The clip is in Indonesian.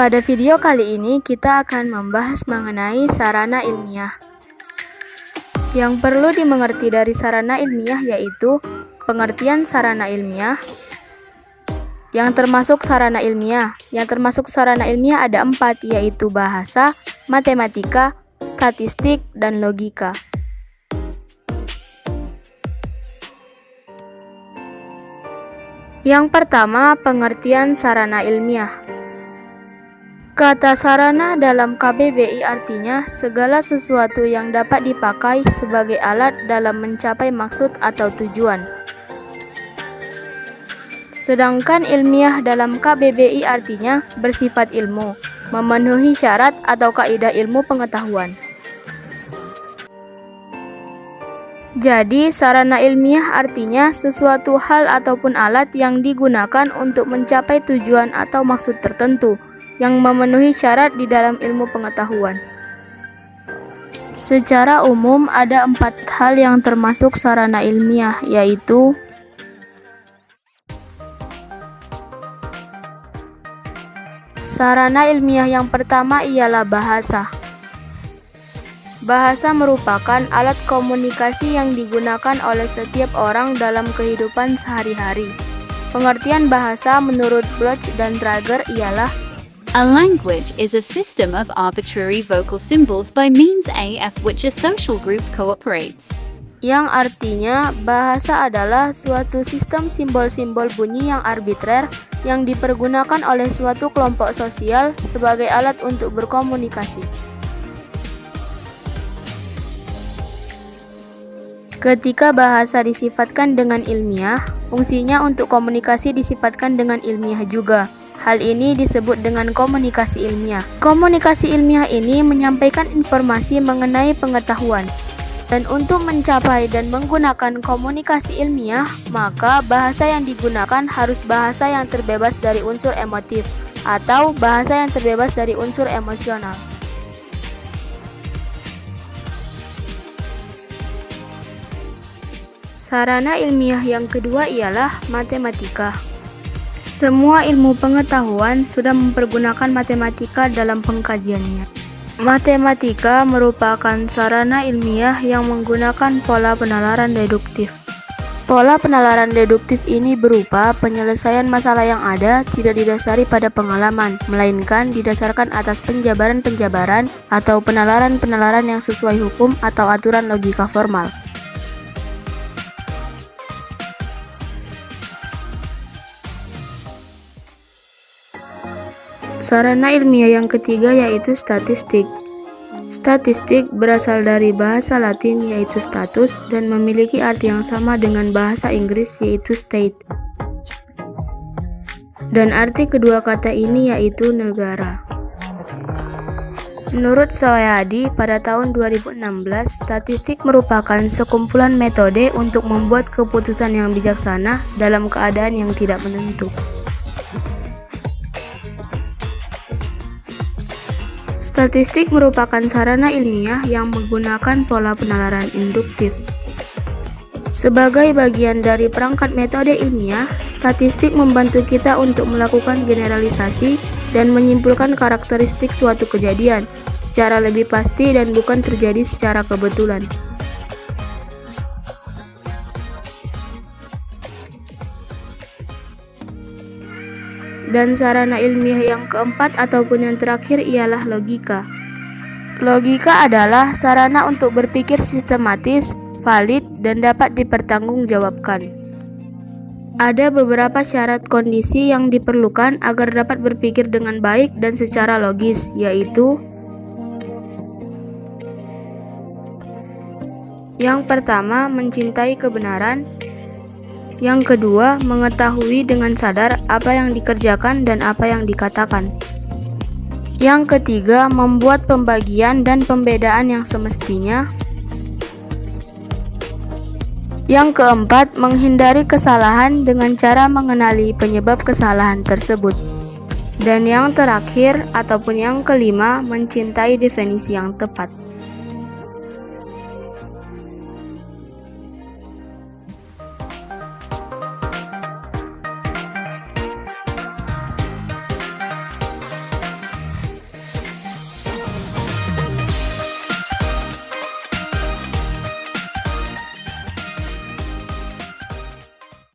Pada video kali ini kita akan membahas mengenai sarana ilmiah. Yang perlu dimengerti dari sarana ilmiah yaitu pengertian sarana ilmiah. Yang termasuk sarana ilmiah ada 4, yaitu bahasa, matematika, statistik, dan logika. Yang pertama, pengertian sarana ilmiah. Kata sarana dalam KBBI artinya segala sesuatu yang dapat dipakai sebagai alat dalam mencapai maksud atau tujuan. Sedangkan ilmiah dalam KBBI artinya bersifat ilmu, memenuhi syarat atau kaidah ilmu pengetahuan. Jadi, sarana ilmiah artinya sesuatu hal ataupun alat yang digunakan untuk mencapai tujuan atau maksud tertentu yang memenuhi syarat di dalam ilmu pengetahuan. Secara umum ada 4 hal yang termasuk sarana ilmiah, yaitu sarana ilmiah yang pertama ialah bahasa. Bahasa merupakan alat komunikasi yang digunakan oleh setiap orang dalam kehidupan sehari-hari. Pengertian bahasa menurut Bloch dan Traeger ialah a language is a system of arbitrary vocal symbols by means of which a social group cooperates. Yang artinya bahasa adalah suatu sistem simbol-simbol bunyi yang arbitrer yang dipergunakan oleh suatu kelompok sosial sebagai alat untuk berkomunikasi. Ketika bahasa disifatkan dengan ilmiah, fungsinya untuk komunikasi disifatkan dengan ilmiah juga. Hal ini disebut dengan komunikasi ilmiah. Komunikasi ilmiah ini menyampaikan informasi mengenai pengetahuan. Dan untuk mencapai dan menggunakan komunikasi ilmiah, maka bahasa yang digunakan harus bahasa yang terbebas dari unsur emotif atau bahasa yang terbebas dari unsur emosional. Sarana ilmiah yang kedua ialah matematika. Semua ilmu pengetahuan sudah mempergunakan matematika dalam pengkajiannya. Matematika merupakan sarana ilmiah yang menggunakan pola penalaran deduktif. Pola penalaran deduktif ini berupa penyelesaian masalah yang ada tidak didasari pada pengalaman, melainkan didasarkan atas penjabaran-penjabaran atau penalaran-penalaran yang sesuai hukum atau aturan logika formal. Sarana ilmiah yang ketiga yaitu statistik. Statistik berasal dari bahasa Latin yaitu status dan memiliki arti yang sama dengan bahasa Inggris yaitu state. Dan arti kedua kata ini yaitu negara. Menurut Soehadi, pada tahun 2016, statistik merupakan sekumpulan metode untuk membuat keputusan yang bijaksana dalam keadaan yang tidak menentu. Statistik merupakan sarana ilmiah yang menggunakan pola penalaran induktif. Sebagai bagian dari perangkat metode ilmiah, statistik membantu kita untuk melakukan generalisasi dan menyimpulkan karakteristik suatu kejadian secara lebih pasti dan bukan terjadi secara kebetulan. Dan sarana ilmiah yang keempat ataupun yang terakhir ialah logika. Logika adalah sarana untuk berpikir sistematis, valid, dan dapat dipertanggungjawabkan. Ada beberapa syarat kondisi yang diperlukan agar dapat berpikir dengan baik dan secara logis, yaitu yang pertama, mencintai kebenaran. Yang kedua, mengetahui dengan sadar apa yang dikerjakan dan apa yang dikatakan. Yang ketiga, membuat pembagian dan pembedaan yang semestinya. Yang keempat, menghindari kesalahan dengan cara mengenali penyebab kesalahan tersebut. Dan yang terakhir ataupun yang kelima, mencintai definisi yang tepat.